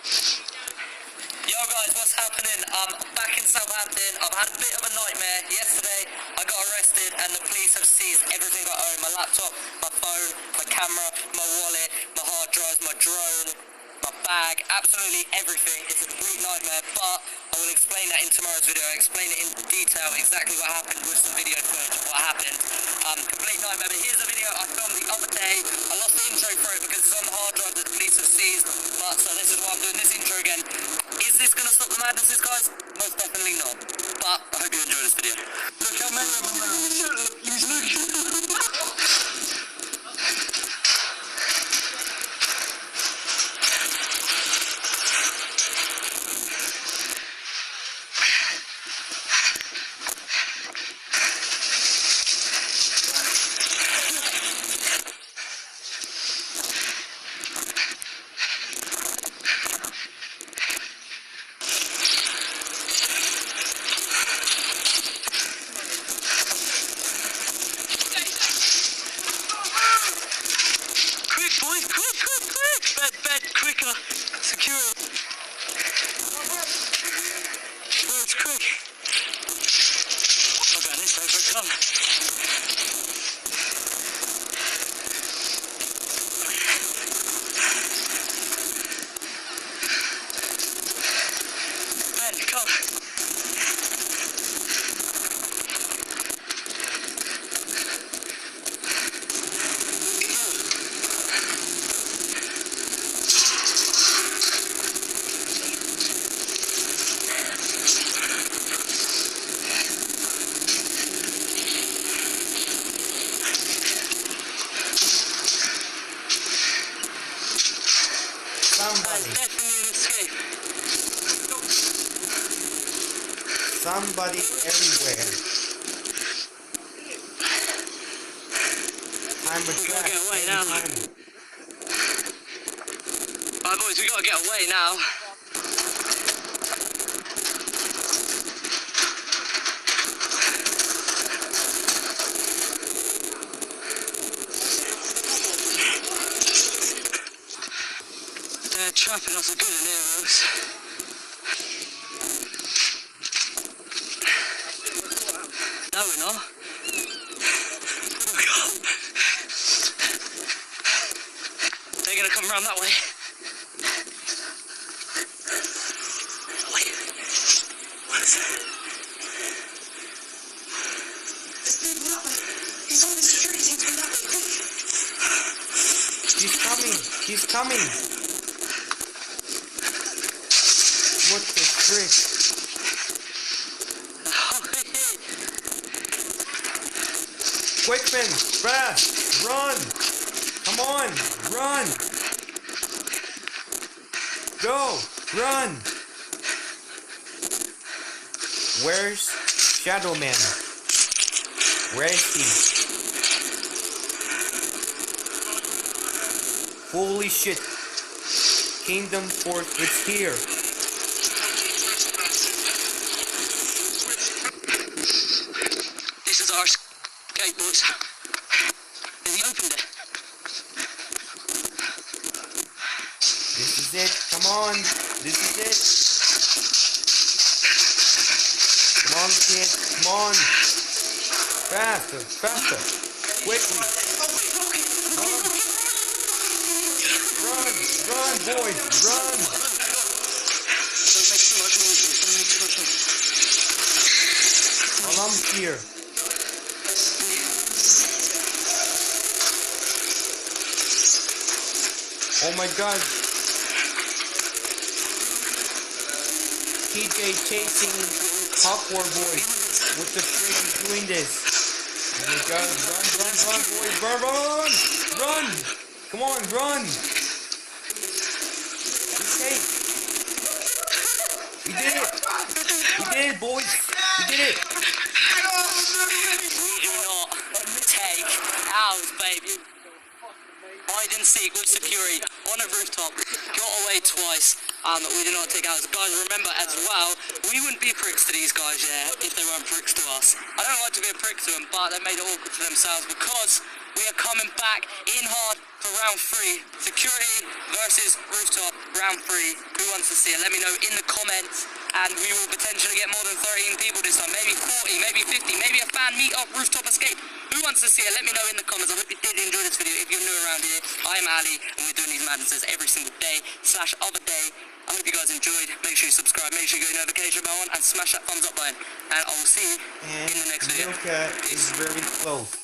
Yo guys, what's happening? I'm back in Southampton. I've had a bit of a nightmare. Yesterday I got arrested and the police have seized everything I own. My laptop, my phone, my camera, my wallet, my hard drives, my drone, my bag, absolutely everything. It's a complete nightmare, but I will explain that in tomorrow's video. I'll explain it in detail exactly what happened with some video footage of what happened. Complete nightmare, but here's a video I filmed the other day. I lost the intro for it because it's on the hard drive that the police have seized, but so this is why I'm doing this intro again. Is this going to stop the madnesses, guys? Most definitely not. But I hope you enjoy this video. Look how many of them are. Quicker, secure it. Oh, it's quick. I got this over, come. Ben, come. Somebody everywhere. I'm a We gotta get away now. Alright boys, we gotta get away now. They're trapping us good in here, Rose. No, we're not. Oh God. They're gonna come around that way. Wait. What is that? There's people that way. He's on the security team from that way. Quick. He's coming. He's coming. What the frick? Quickman, fast, run, come on, run, go, run. Where's Shadow Man? Where is he? Holy shit, Kingdom Force is here. This is our gate, boys. Has he opened it? This is it. Come on. This is it. Come on, kid. Come on. Faster. Faster. Quickly. Run. Run, boys. Run. Don't make too much noise. Don't make too much noise. Well, I'm here. Oh my God. TJ chasing Parkour Boy. What the frick is doing this? Oh my God. Run, boys. Run. Come on, run. Okay. We did it. We did it, boys. We did it. We do not take ours, baby. Hide and seek with security on a rooftop. Got away twice. We did not take ours. Guys, remember as well, we wouldn't be pricks to these guys, yeah, if they weren't pricks to us. I don't like to be a prick to them, but they made it awkward for themselves because we are coming back in hard for round 3. Security versus rooftop, round 3. Who wants to see it? Let me know in the comments, and we will potentially get more than 13 people this time. Maybe 40, maybe 50, maybe a fan meet up, rooftop escape. Who wants to see it? Let me know in the comments. I hope you did enjoy this video. If you're new around here, I'm Ali, and we're doing these madnesses every single day / other day. I hope you guys enjoyed. Make sure you subscribe, make sure you get your notification bell on, and smash that thumbs up button. And I will see you in the next video. Luka is very close.